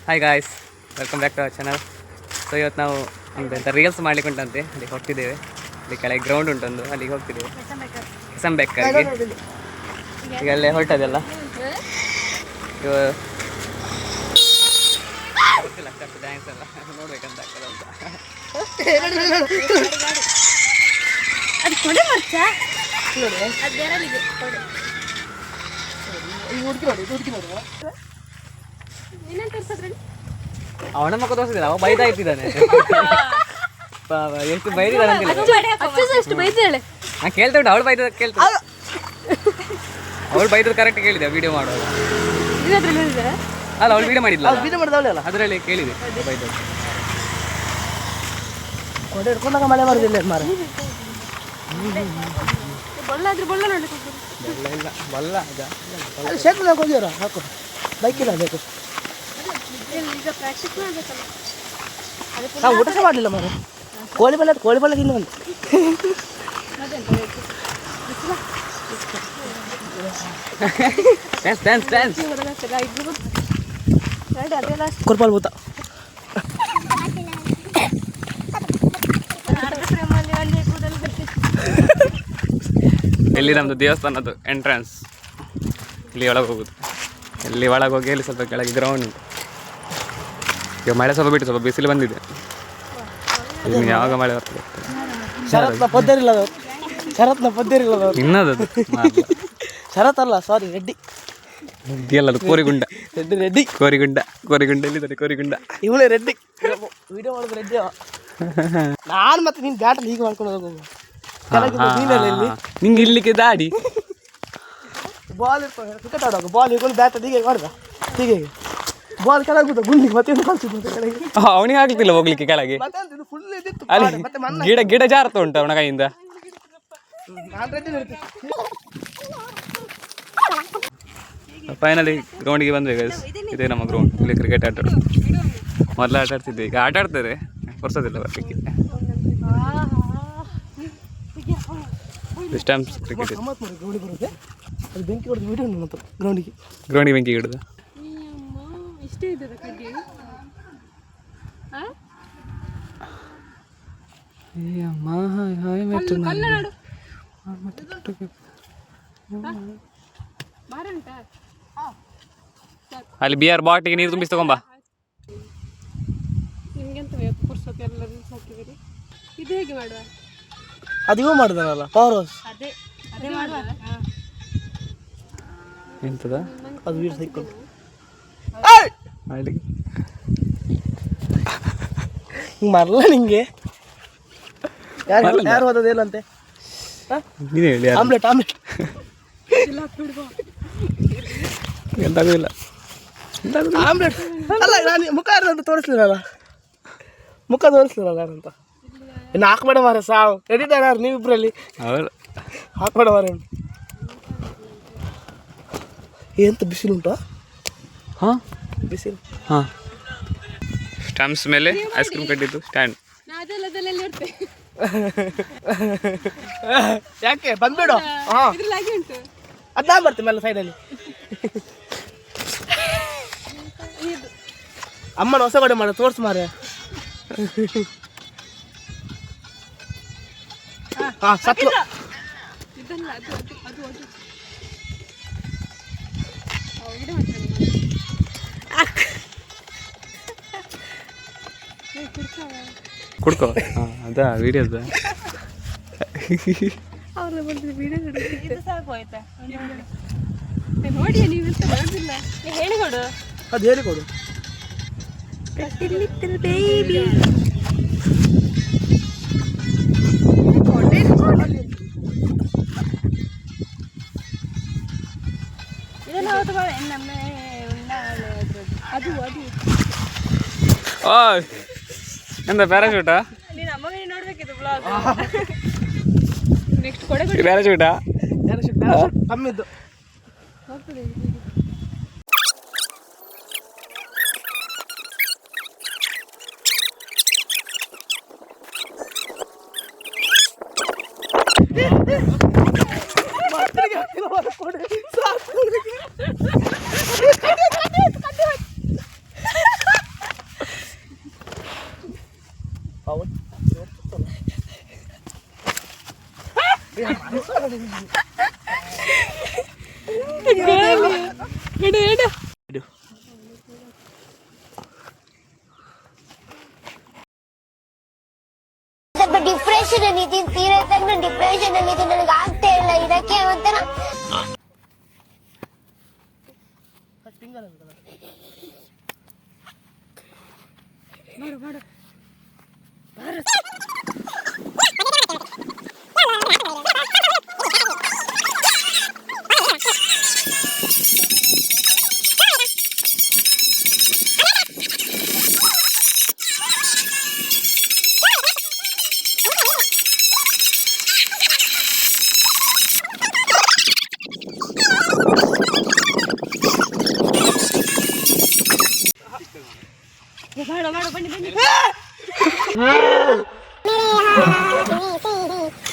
Hi guys, welcome back to our channel. So ಇವತ್ತು ನಾವು ಎಂತ ರೀಲ್ಸ್ ಮಾಡ್ಲಿಕ್ಕೆ ಉಂಟಂತೆ, ಅಲ್ಲಿಗೆ ಹೋಗ್ತಿದ್ದೇವೆ. ಅಲ್ಲಿ ಕೆಳಗೆ ಗ್ರೌಂಡ್ ಉಂಟೊಂದು, ಅಲ್ಲಿಗೆ ಹೋಗ್ತಿದ್ದೇವೆ. ಕೆಸಂಬೆಕ್ಕಾಗಿ ಈಗ ಅಲ್ಲೇ ಹೊರಟದೆಲ್ಲ. ಗೊತ್ತಿಲ್ಲ ಅಷ್ಟು ಡ್ಯಾನ್ಸ್ ಎಲ್ಲ ನೋಡ್ಬೇಕಂತ ಆಗ್ತದೆ ಅಂತ. ಅವನ ಮಕ್ಕ ತೋರಿಸಿಲ್ಲ, ಅವ ಬೈದ ಇಟ್ಟಿದ್ದಾನೆ. ಎಷ್ಟು ಬೈದಿದ್ದಾನೆ ನಾ ಕೇಳ್ತಾ ಉಂಟು. ಅವಳು ಬೈದ ಕೇಳ್ತಾ, ಅವಳು ಬೈದ ಕರೆಕ್ಟ್ ಕೇಳಿದೆ ವಿಡಿಯೋ ಮಾಡುವಾಗ. ಅಲ್ಲ, ಅವಳು ವಿಡಿಯೋ ಮಾಡಿದ್ಲ, ಅದರಲ್ಲಿ ಕೇಳಿದೆ ಬೈದ. ಮಳೆ ಬರುದಿಲ್ಲ ಹಾಕು ಬೈಕಿಲ್ಲ ಬೇಕು. ನಾವು ಊಟ ಮಾಡಲಿಲ್ಲ ಮಾರ. ಕೋಳಿ ಬಲ್ಲ ತಿಂದು ಬಂದು ಕೊರ್ಪಾಲ್ ಭೂತ. ಇಲ್ಲಿ ನಮ್ಮದು ದೇವಸ್ಥಾನದ್ದು ಎಂಟ್ರೆನ್ಸ್. ಇಲ್ಲಿ ಒಳಗೆ ಹೋಗುದು. ಇಲ್ಲಿ ಒಳಗೆ ಹೋಗಿ ಇಲ್ಲಿ ಸ್ವಲ್ಪ ಕೆಳಗೆ ಗ್ರೌಂಡ್ ಉಂಟು. ಈಗ ಮಳೆ ಸ್ವಲ್ಪ ಬಿಟ್ಟು ಸ್ವಲ್ಪ ಬಿಸಿಲು ಬಂದಿದೆ. ಇನ್ನು ಯಾವಾಗ ಮಳೆ ಬರ್ತದೆ ಶರತ್ನ ಪದ್ದರಿಲ್ಲ ಇನ್ನದದು ಶರತ್ ಅಲ್ಲ, ಸಾರಿ, ರೆಡ್ಡಿ ಅಲ್ಲ, ಅದು ಕೋರಿಗುಂಡ. ರೆಡ್ಡಿ ಕೋರಿಗುಂಡ ಎಲ್ಲಿದ್ದಾರೆ? ಕೋರಿಗುಂಡ ಇವಳೇ ರೆಡ್ಡಿ. ವಿಡಿಯೋ ಮಾಡೋದು ರೆಡ್ಡಿ. ನಾನು ಮತ್ತೆ ನೀನು ಬ್ಯಾಟಲ್ಲಿ ಹೀಗೆ ಮಾಡ್ಕೊಂಡು ಹೋಗುವ. ನಿಂಗೆ ಇರ್ಲಿಕ್ಕೆ ದಾಡಿ. ಬಾಲ್ ಕ್ರಿಕೆಟ್ ಆಡುವಾಗ ಬಾಲ್ ಹಿಡ್ಕೊಂಡು ಬ್ಯಾಟಲ್ಲಿ ಹೀಗೆ ಮಾಡ್ದ, ಹೀಗೆ ಬಾಲ್ ಕೆಳಗೆ ಬಿದ್ದು ಗುಂಡಿಗೆ ಮತ್ತೆ ಕೆಳಗೆ. ಅವನಿಗೆ ಆಗ್ತಿಲ್ಲ ಹೋಗ್ಲಿಕ್ಕೆ ಕೆಳಗೆ. ಫುಲ್ ಇದಿತ್ತು ಅಲ್ಲಿ ಗಿಡ ಜಾರತ ಉಂಟು ಅವನ ಕೈಯಿಂದ. ಫೈನಲಿ ಗ್ರೌಂಡಿಗೆ ಬಂದ್ವಿ ಗೈಸ್. ಇದೇ ನಮ್ಮ ಗ್ರೌಂಡ್. ಇಲ್ಲಿ ಕ್ರಿಕೆಟ್ ಆಟ ಆಡೋದು. ಮೊದಲು ಆಟ ಆಡ್ತಿದ್ವಿ, ಈಗ ಆಟ ಆಡ್ತಾರೆ, ಬರ್ಸೋದಿಲ್ಲ ಬರ್ಲಿಕ್ಕೆ. This time cricket. ಬೆಂಕಿ ಹೊಡೆದು ವಿಡಿಯೋ ನಮ್ಮ ಗ್ರೌಂಡಿಗೆ ಬೆಂಕಿ ಹಿಡಿದು ಅಲ್ಲಿ ಬಿಯರ್ ಬಾಟಿಗೆ ನೀರು ತುಂಬಿಸಿ ತಗೊಂಬ. ಅದು ಇವ ಮಾಡಿದಾನಲ್ಲ ಪವರ್ ಹೌಸ್. ಎಂತದ ಅದು ವೀಡ್ ಸೈಕಲ್. ಮರಲ್ಲ ನಿಂಗೆ ಯಾರು ಹೋದದೇನಂತೆ? ಆಮ್ಲೆಟ್ ಎಂತಾಗುದಿಲ್ಲ. ಆಮ್ಲೆಟ್ ಅಲ್ಲ, ನಾನು ಮುಖ ತೋರಿಸ್ಲಿಲ್ಲ ನಾನಂತ. ಇನ್ನು ಹಾಕ್ಬೇಡ ಮಾರ, ಸಾವು ಎಡಿಟರ್ ಯಾರು ನೀವಿಬ್ರಲ್ಲಿ? ಹಾಕ್ಬೇಡ ಮಾರ. ಎಂತ ಬಿಸಿಲು ಉಂಟಾ? ಹಾಂ, ಬಿಸಿಲು. ಹಾಂ, ಸ್ಟಾಂಪ್ಸ್ ಮೇಲೆ ಐಸ್ ಕ್ರೀಮ್ ಕಟ್ಟಿದ್ದು ಸ್ಟ್ಯಾಂಡ್. ಯಾಕೆ ಬಂದ್ಬೇಡ? ಅದ ಬರ್ತೀವಿ ಮೇಲೆ ಸೈಡಲ್ಲಿ. ಅಮ್ಮನ ಹೊಸ ಕಡೆ ಮಾಡ ತೋರ್ಸು ಮಾರ. ಸತ್ಲು ಕುಡ್ಕೋ. ಅದಾ ವಿಡಿಯೋದ ಹೇಳಿಕೊಡು. ಅದು ಹೇಳಿಕೊಡು. ಎಂತ ಪ್ಯಾರಾಶೂಟಾ? ಪ್ಯಾರಾಶೂಟಾ ಕಮ್ಮಿದ್ದು. ಸ್ವಲ್ಪ ಡಿಪ್ರೆಷನ್ ಅಲ್ಲಿ ಇದ್ದೀನಿ, ತೀರಾ ಡಿಪ್ರೆಷನ್ ಅಲ್ಲಿ ಇದ್ದೀನಿ, ನನಗೆ ಆಗ್ತಾ ಇಲ್ಲ ಇದಕ್ಕೆ ಒಂಥರ.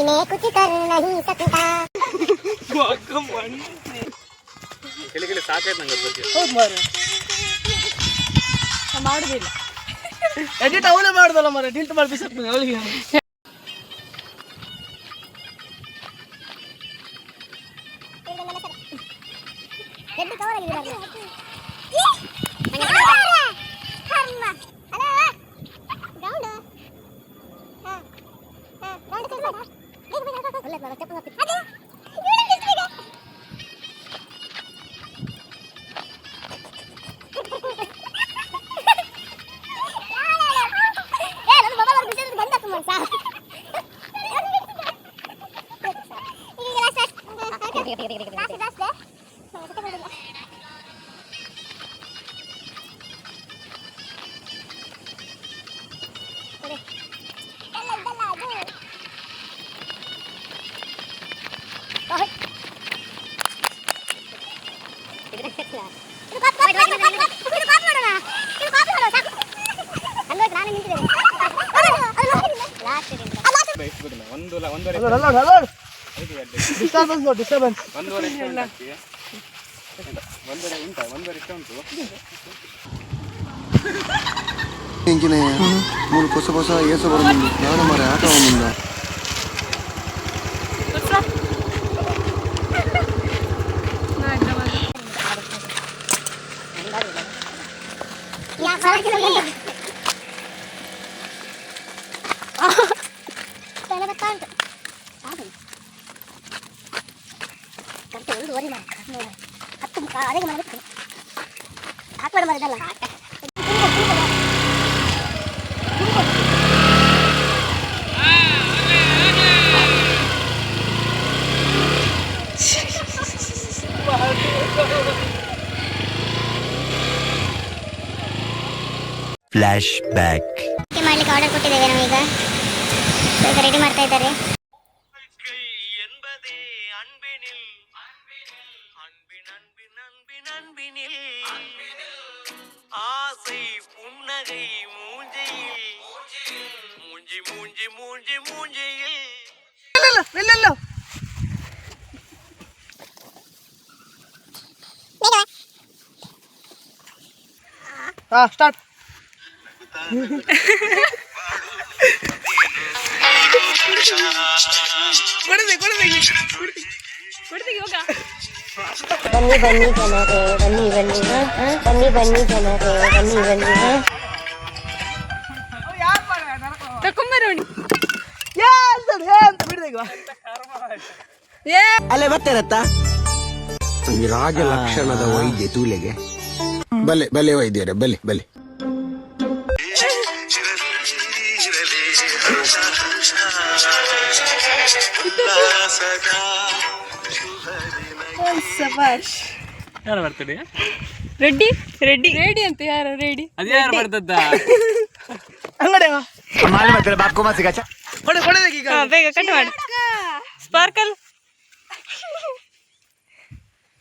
इन्हें कुछ कर नहीं सकता. ಸಾಕಾಯ್ತು ನಂಗೆ ಅದ್ರ ಬಗ್ಗೆ. ಹೌದು ಮಾರ್ರೆ, ಮಾಡುದಿಲ್ಲ. ಎಡಿಟ್ ಅವಳೇ ಮಾಡ್ದಲ್ಲ ಮಾರ್ರೆ, ಡಿಲ್ಟ್ ಮಾಡಿ ಬಿಸಾಕ್ತೀನಿ ಅವಳಿಗೆ. ಡಿಸ್ಟರ್ಬೆನ್ಸ್ ಒಂದೂವರೆ ಉಂಟು. ಎಂಚಿನ ಮೂರು ಹೊಸ ಹೊಸ ಏಸ ಬರೋದು ಯಾರ ಮರ ಆಟ ಮುಂದ ಹಾಕ್ಬೇಡ ಮರದಲ್ಲ. ಫ್ಲಾಶ್ ಬ್ಯಾಕ್ ಮಾಡ್ಲಿಕ್ಕೆ ಆರ್ಡರ್ ಕೊಟ್ಟಿದ್ದೇವೆ ನಾವೀಗ, ಈಗ ರೆಡಿ ಮಾಡ್ತಾ ಇದ್ದಾರೆ. ಸ್ಟಾರ್ಟ್. ಬನ್ನಿ ಬನ್ನಿ ಜನರೇ, ಬನ್ನಿ ಬನ್ನಿ ಬನ್ನಿ ಬನ್ನಿ ಜನರೇ, ಬನ್ನಿ ಬನ್ನಿ. ಅಲ್ಲೇ ಬರ್ತಾರತ್ತ ರಾಜ ಲಕ್ಷಣದ ವೈದ್ಯ ತೂಲೆಗೆ ಬಲೆ ಬಲೆ ವೈದ್ಯರ ಬಲೆ ಬಲೆ ಯಾರು ಬರ್ತದೆ? ರೆಡ್ಡಿ ರೆಡ್ಡಿ ರೆಡಿ ಅಂತ ಯಾರು ರೆಡಿ? ಅದು ಯಾರು ಬರ್ತದ? ಅಂಗಡಿ ಈಗ ಬೇಗ ಕಟ್ ಮಾಡಿ. ಸ್ಪಾರ್ಕಲ್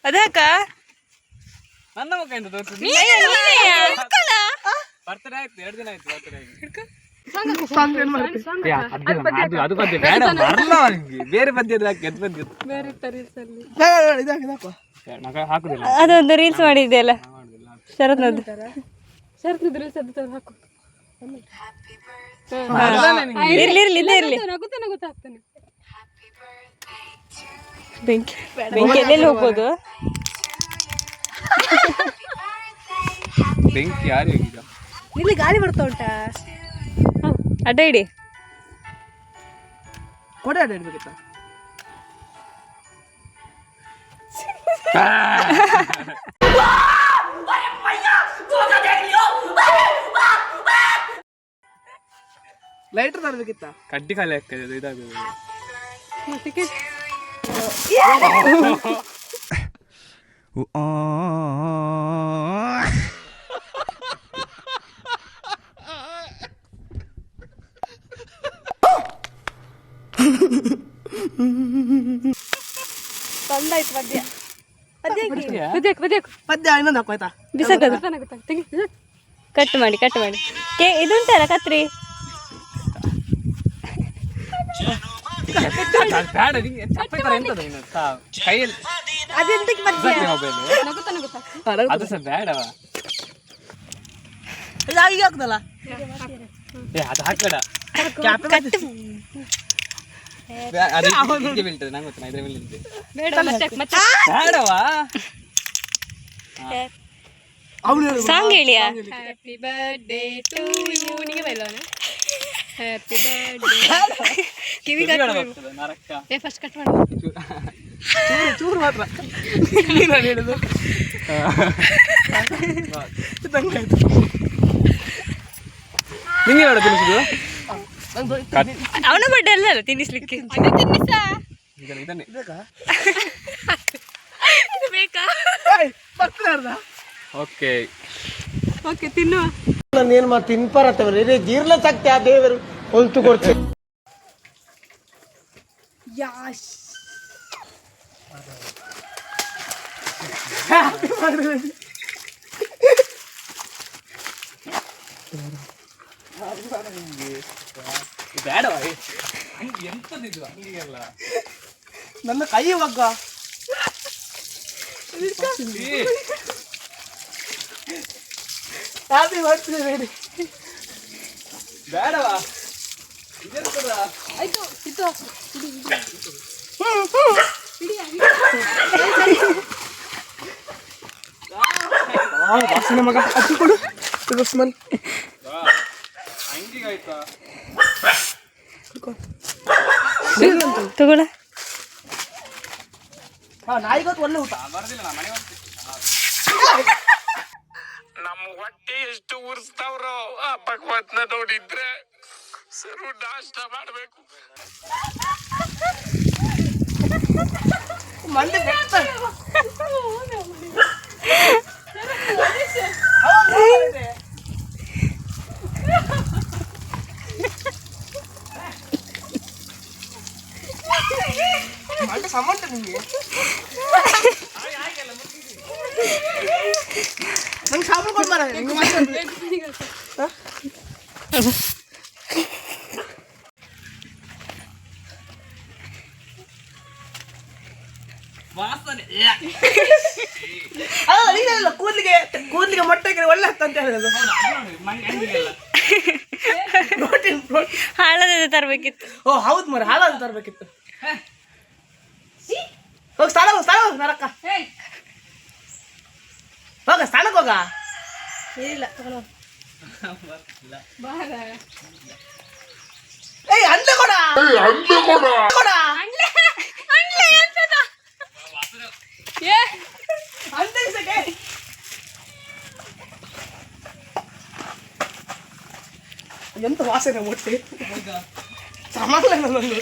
ಅದಾಕ ನನ್ನ ಮುಖ ಎಂತ ತೋರಿಸಿದ್ರಿ? ಬರ್ತಡೇ ಆಯ್ತು, 2 ದಿನ ಆಯ್ತು ಬರ್ತಡೇ ಆಗಿ. ಅದು ಪದ್ಯ ಬೇಡ, ಬರಲ್ಲ ಅವನಿಗೆ. ಬೇರೆ ಪದ್ಯದ ಹಾಕಿ ಎದ್ ಪದ್ಯ ಹಾಕುದಿಲ್ಲ. ಅದೊಂದು ರೀಲ್ಸ್ ಮಾಡಿದ್ಯಲ್ಲ ಶರತ್ನದ್ದು. ಶರತ್ನದ್ದು ರೀಲ್ಸ್ ಅದು ಹಾಕು. ಇರ್ಲಿ ಇರ್ಲಿ ಇದೇ ಇರ್ಲಿ. ಬೆಂಕಿ ಬೆಂಕಿ ಎಲ್ಲೆಲ್ಲಿ ಹೋಗ್ಬೋದು? ಬೆಂಕಿ ಯಾರು ಹೇಗಿದ ಇಲ್ಲಿ ಗಾಳಿ ಬರ್ತಾ ಉಂಟಾ ಅಡ್ಡ ಇಡಿ ಕೊಡೆ ಅಡ್ಡ ಇಡ್ಬೇಕಿತ್ತ ಲೈಟರ್ ತರಬೇಕಿತ್ತ ಕಡ್ಡಿ ಖಾಲಿ ಆಗ್ತದೆ ಇದಾಗುದು ತಂದಾಯ್ತು ಪದ್ಯ ಪದ್ಯ ಇನ್ನೊಂದು ಹಾಕು ಆಯ್ತಾ ಬಿಸಾಕದು ಕಟ್ ಮಾಡಿ ಇದುಂಟಲ್ಲ ಕತ್ರಿ ಬೇಡ ನಿಂಗೆ ಚಪ್ಪೈತರ ಎಂತದ ಇನ್ನು ಕೈಯಲ್ಲಿ ಅದೆಂತಕ್ಕೆ ಪದ್ಯ ಮೊಬೈಲ್ ಅದು ಸಹ ಬೇಡವ ಈಗ ಹಾಕ್ದಲ್ಲ ಅದು ಹಾಕ್ಬೇಡ ಅದು ಹಿಂಗೆ ಬೀಳ್ತದೆ ನಂಗೆ ಗೊತ್ತಿಲ್ಲ ಇದ್ರ ಮೇಲೆ ನಿಂತೆ ಬೇಡವಾ ಅವನು ಸಾಂಗ್ ಹೇಳಿಯಾ ಹ್ಯಾಪಿ ಬರ್ತ್ಡೇ ಟು ಯು ನಿಗೆ ಬೈಲೋನ ಹ್ಯಾಪಿ ಬರ್ತ್ಡೇ ಕಿವಿ ಕಟ್ ನರಕ ಫಸ್ಟ್ ಕಟ್ ಮಾಡು ಚೂರು ಮಾತ್ರ ನಾನು ಹೇಳುದು ನಿಂಗೆ ಬೇಡ ತಿನ್ನಿಸುದು ಅವನ ಬಡ್ಡೆ ಅಲ್ಲ ತಿನ್ನಿಸ್ಲಿಕ್ಕೆ ಇದನ್ನೇ ಬೇಕಾ ಬರ್ತಾರ ಓಕೆ ಓಕೆ ತಿನ್ನುವ నేను మా తిన్పరతవరు ఇది జీర్ణ శక్తి ఆ దేవరు ఒలుతు కొడుచు ಯಾಶ್ ಬೇಡವಾ ಎಂತದಿದು ಹಂಗೆಲ್ಲ ನನ್ನ ಕೈ ಒಗ್ಗ ಹ್ಯಾಪಿ ಬರ್ತ್ಡೇ ರೆಡಿ ಬೇಡವಾ ಇದೆಂತದ ಆಯ್ತು ಇದು ವಾಸನೆ ಮಗ ಅಕ್ಕಿ ಕೊಡು ಇದು ಸ್ಮೆಲ್ ಹಂಗಿಗಾಯ್ತಾ ತಗೊಳ ನಾಯಿಗೊತ್ತು ಒಳ್ಳೆ ಊಟ ಬರ್ದಿಲ್ಲ ನಾ ಮನೆ ನಮ್ಮ ಹೊಟ್ಟೆ ಎಷ್ಟು ಉರ್ಸ್ತಾವ್ರೋ ಆ ಭಗವತ್ನ ನೋಡಿದ್ರೆ ಸರ್ವ ನಾಷ್ಟ ಮಾಡ್ಬೇಕು. ಮಂಡಿ ಬೆಟ್ಟ ಮಂಡಿ ಸಮಂಟ ನಿಂಗೆ ನಂಗೆ ಸಾಬೂನು ಕೊಡ್ಬಾರ ನಿಂಗೆ ವಾಸನೆ ನೀನಲ್ಲ ಕೂದಲಿಗೆ ಮೊಟ್ಟೆ ಒಳ್ಳೆ ಅಂತ ಹೇಳಿದ್ರು ಪ್ರೋಟೀನ್ ಹಾಳದ ತರಬೇಕಿತ್ತು ಓ ಹೌದು ಮರ ಹಾಳಾದ ತರಬೇಕಿತ್ತು ಹೋಗಿ ಸ್ಥಳ ಹೋಗಿ ನರಕ್ಕ ಹೋಗ ಸ್ಥಳಕ್ಕೆ ಹೋಗ ಇಲ್ಲ ಏಯ್ ಅಂದೆ ಕೊಡ ಕೊಡ ಅಂದೆ ಸಕೆ ಎಂತ ವಾಸನೆ ಮೊಟ್ಟೆ ಸಮಾನ ನನ್ನೊಂದು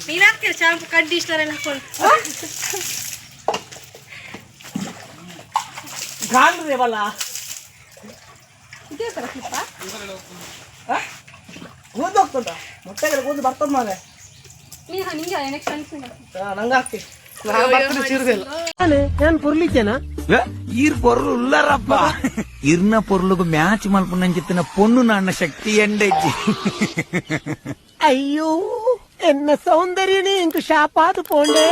ನೀನ್ ಹಾಕ್ತೀರ ಶಾಂಪು ಕಂಡೀಷನರ್ ಎಲ್ಲ ಹಾಕೊಂಡು ಗಾಂಡ್ರೆ ಬಲ್ಲ ಇದೇ ತರ ಕ್ಲಿಪ್ಪ ಕೂದು ಹೋಗ್ತದ ಮೊಟ್ಟೆಗೆ ಕೂದು ಬರ್ತದ ಮಾಲೆ ನಿಂಗೆ ನೆಕ್ಸ್ಟ್ ಅನ್ಸಿಲ್ಲ ನಂಗೆ ಹಾಕ್ತಿ ನಾನು ಬರ್ತದೆ ಚೀರುದಿಲ್ಲ నేను పొర్లిచ్చానా ఈర్ పొర్లు ఉల్లారప్ప ఇర్న పొర్లుకు మ్యాచ్ మల్పునని చెప్పిన పొన్ను నాన్న శక్తి ఎండెచ్చి అయ్యో ఎన్న సౌందర్యని ఇంక షాపాదు పోండే